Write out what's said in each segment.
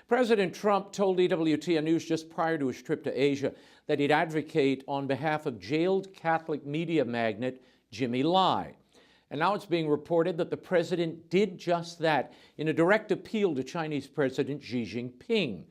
President Trump told EWTN News just prior to his trip to Asia that he'd advocate on behalf of jailed Catholic media magnate Jimmy Lai. And now it's being reported that the president did just that in a direct appeal to Chinese President Xi Jinping.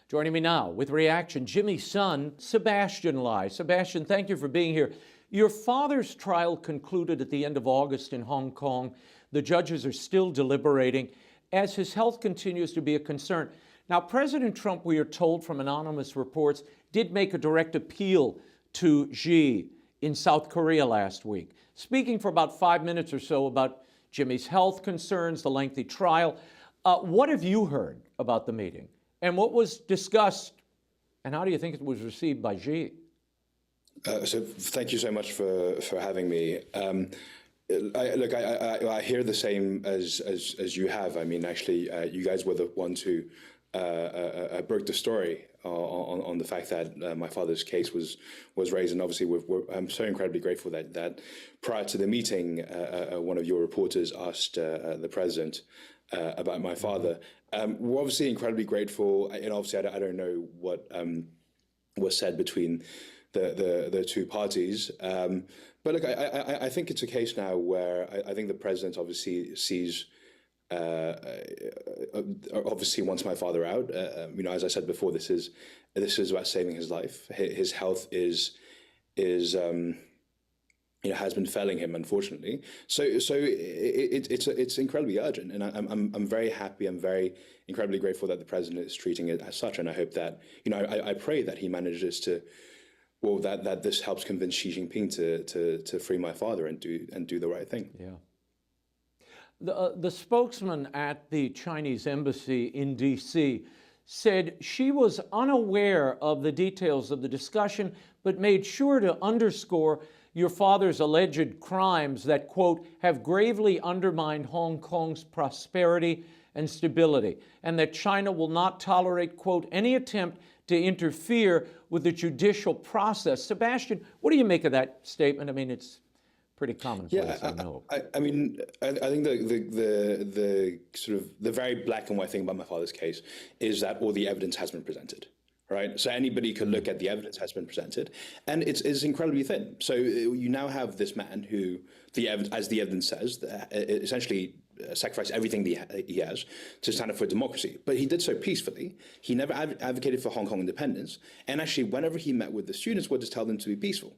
Joining me now with reaction, Jimmy's son, Sebastien Lai. Sebastian, thank you for being here. Your father's trial concluded at the end of August in Hong Kong. The judges are still deliberating as his health continues to be a concern. Now, President Trump, we are told from anonymous reports, did make a direct appeal to Xi in South Korea last week, speaking for about 5 minutes or so about Jimmy's health concerns, the lengthy trial. What have you heard about the meeting? And what was discussed, and how do you think it was received by Xi? So thank you so much for having me. I hear the same as you have. I mean, actually, you guys were the ones who broke the story on the fact that my father's case was raised, and obviously I'm so incredibly grateful that prior to the meeting, one of your reporters asked the president about my father. We're obviously incredibly grateful, and obviously I don't know what was said between the two parties. But look, I think it's a case now where I think the president obviously sees, obviously wants my father out. As I said before, this is about saving his life. His health has been failing him, unfortunately. So it's incredibly urgent, and I'm very happy. I'm very incredibly grateful that the president is treating it as such, and I hope that I pray that he manages to. Well, that this helps convince Xi Jinping to free my father and do the right thing. Yeah. The spokesman at the Chinese embassy in D.C. said she was unaware of the details of the discussion, but made sure to underscore your father's alleged crimes that, quote, have gravely undermined Hong Kong's prosperity and stability, and that China will not tolerate, quote, any attempt to interfere with the judicial process. Sebastian, what do you make of that statement? I mean, it's pretty commonplace, I know. I think the sort of the very black and white thing about my father's case is that all the evidence has been presented, right? So anybody could look at the evidence has been presented, and it's incredibly thin. So you now have this man who, as the evidence says, essentially sacrificed everything he has to stand up for democracy. But he did so peacefully. He never advocated for Hong Kong independence. And actually, whenever he met with the students, would just tell them to be peaceful.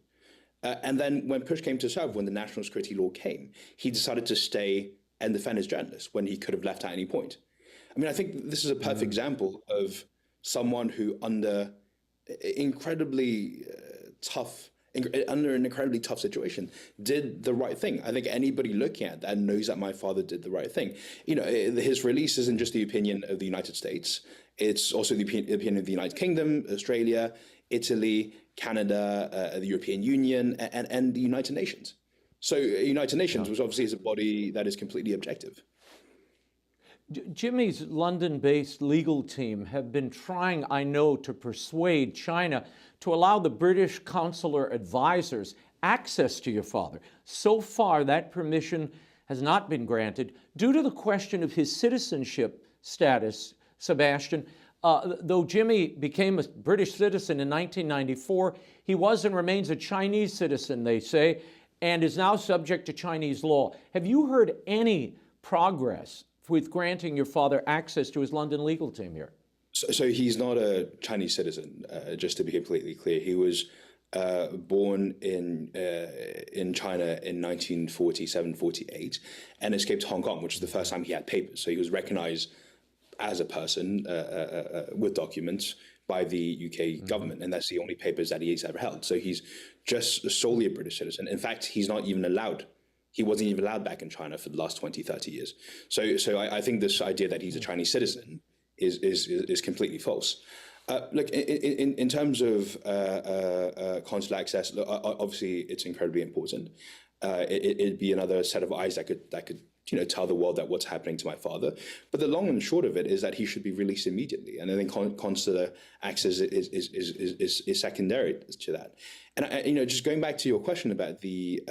And then when push came to shove, when the national security law came, he decided to stay and defend his journalists when he could have left at any point. I mean, I think this is a perfect example of someone who under under an incredibly tough situation, did the right thing. I think anybody looking at that knows that my father did the right thing. His release isn't just the opinion of the United States. It's also the opinion of the United Kingdom, Australia, Italy, Canada, the European Union, and the United Nations. So United Nations, which obviously is a body that is completely objective. Jimmy's London-based legal team have been trying, I know, to persuade China to allow the British consular advisors access to your father. So far, that permission has not been granted due to the question of his citizenship status, Sebastian. Though Jimmy became a British citizen in 1994, he was and remains a Chinese citizen, they say, and is now subject to Chinese law. Have you heard any progress with granting your father access to his London legal team here? So he's not a Chinese citizen, just to be completely clear. He was born in China in 1947-48 and escaped Hong Kong, which was the first time he had papers. So he was recognized as a person with documents by the UK government, and that's the only papers that he's ever held. So he's just solely a British citizen. In fact, he's not even allowed. He wasn't even allowed back in China for the last 20, 30 years. So I think this idea that he's a Chinese citizen is completely false. Look, in terms of consular access, obviously it's incredibly important. It'd be another set of eyes that could tell the world that what's happening to my father. But the long and short of it is that he should be released immediately. And I think consular access is secondary to that. And just going back to your question about the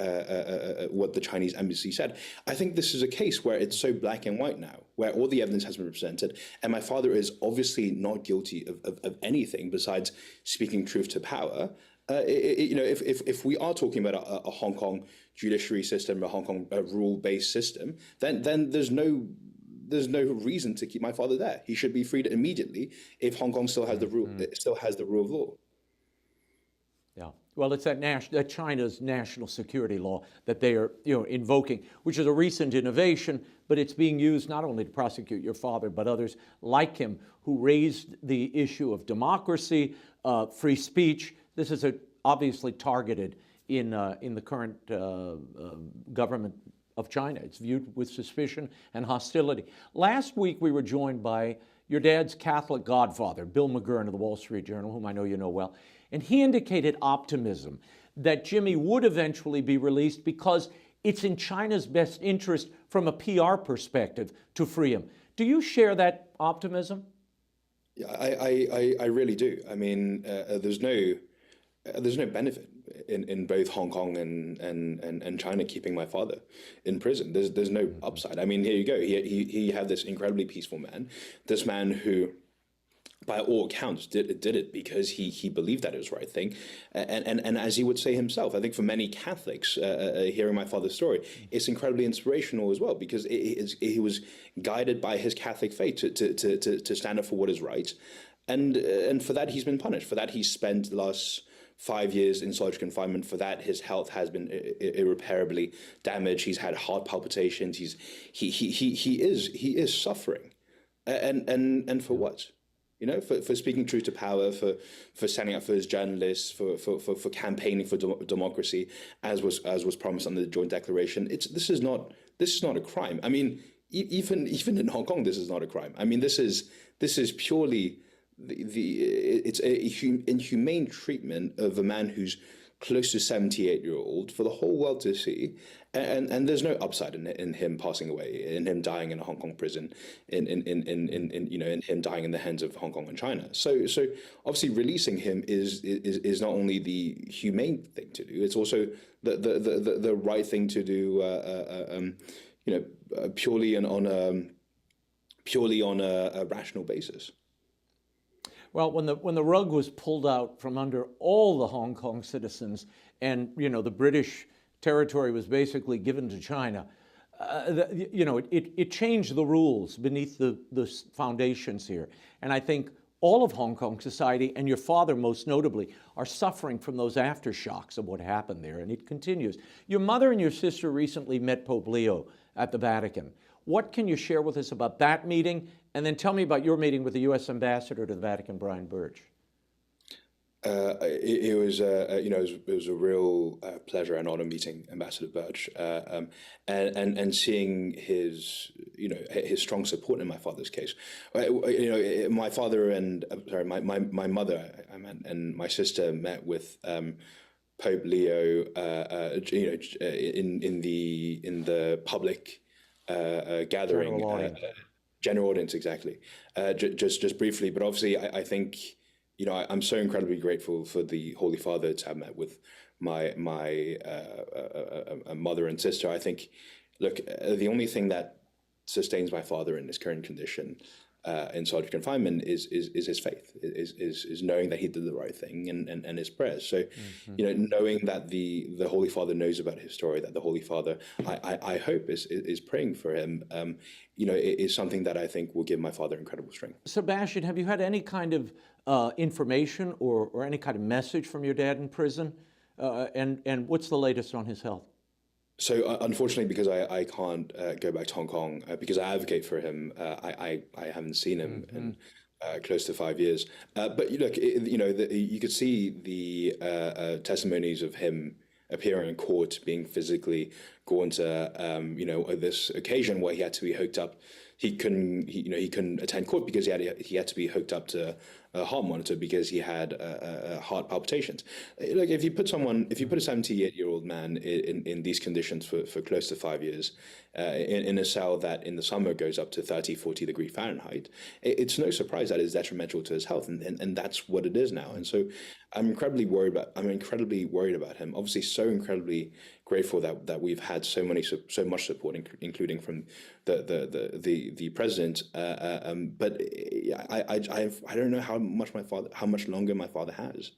what the Chinese embassy said, I think this is a case where it's so black and white now, where all the evidence has been presented, and my father is obviously not guilty of anything besides speaking truth to power. If we are talking about a Hong Kong judiciary system, a Hong Kong rule-based system, then there's no reason to keep my father there. He should be freed immediately if Hong Kong still has the rule of law. Yeah, well, it's that China's national security law that they are invoking, which is a recent innovation, but it's being used not only to prosecute your father, but others like him who raised the issue of democracy, free speech. This is obviously targeted in the current government of China. It's viewed with suspicion and hostility. Last week, we were joined by your dad's Catholic godfather, Bill McGurn of the Wall Street Journal, whom I know you know well, and he indicated optimism that Jimmy would eventually be released because it's in China's best interest from a PR perspective to free him. Do you share that optimism? Yeah, I really do. I mean, there's no benefit in both Hong Kong and China keeping my father in prison. There's no upside. I mean, here you go. He had this incredibly peaceful man, this man who, by all accounts, did it because he believed that it was the right thing. And as he would say himself, I think for many Catholics, hearing my father's story, it's incredibly inspirational as well, because he was guided by his Catholic faith to stand up for what is right. And for that, he's been punished. For that, he's spent the last 5 years in solitary confinement. For that, his health has been irreparably damaged. He's had heart palpitations. He is suffering, and for what? For speaking truth to power, for standing up for his journalists, for campaigning for democracy, as was promised under the Joint Declaration. This is not a crime. I mean, even in Hong Kong, this is not a crime. I mean, this is purely it's a inhumane treatment of a man who's close to 78-year-old for the whole world to see, and there's no upside in him passing away, in him dying in a Hong Kong prison, in him dying in the hands of Hong Kong and China. So obviously releasing him is not only the humane thing to do, it's also the right thing to do, purely on a rational basis. Well, when the rug was pulled out from under all the Hong Kong citizens, and the British territory was basically given to China, it changed the rules beneath the foundations here. And I think all of Hong Kong society, and your father most notably, are suffering from those aftershocks of what happened there, and it continues. Your mother and your sister recently met Pope Leo at the Vatican. What can you share with us about that meeting? And then tell me about your meeting with the U.S. Ambassador to the Vatican, Brian Birch. It was a real pleasure and honor meeting Ambassador Birch, and seeing his strong support in my father's case. My father and my mother and my sister met with Pope Leo, in the public gathering. General audience, exactly. Just briefly, but obviously, I think, I'm so incredibly grateful for the Holy Father to have met with my mother and sister. I think, look, the only thing that sustains my father in his current condition, in solitary confinement, is his faith, is knowing that he did the right thing, and his prayers. So, knowing that the Holy Father knows about his story, that the Holy Father, I hope is praying for him, it is something that I think will give my father incredible strength. Sebastian, have you had any kind of information or any kind of message from your dad in prison? And what's the latest on his health? So unfortunately, because I can't go back to Hong Kong, because I advocate for him, I haven't seen him in close to 5 years. But look, you could see the testimonies of him appearing in court, being physically gone to, this occasion where he had to be hooked up he couldn't attend court because he had to be hooked up to a heart monitor because he had heart palpitations. Like if you put a 78-year-old man in these conditions for close to 5 years in a cell that in the summer goes up to 30, 40 degree Fahrenheit, it's no surprise that it's detrimental to his health, and that's what it is now. And so I'm incredibly worried about him. Obviously, so incredibly grateful that we've had so much support, including from the president. But I don't know how much longer my father has,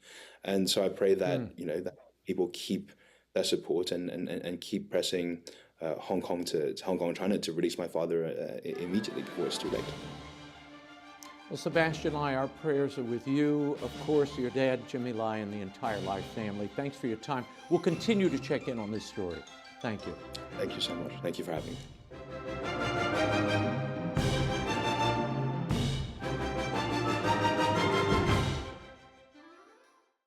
and so I pray that that people keep their support and keep pressing Hong Kong, China, to release my father immediately before it's too late. Well, Sebastien Lai, our prayers are with you, of course, your dad, Jimmy Lai, and the entire Lai family. Thanks for your time. We'll continue to check in on this story. Thank you. Thank you so much. Thank you for having me.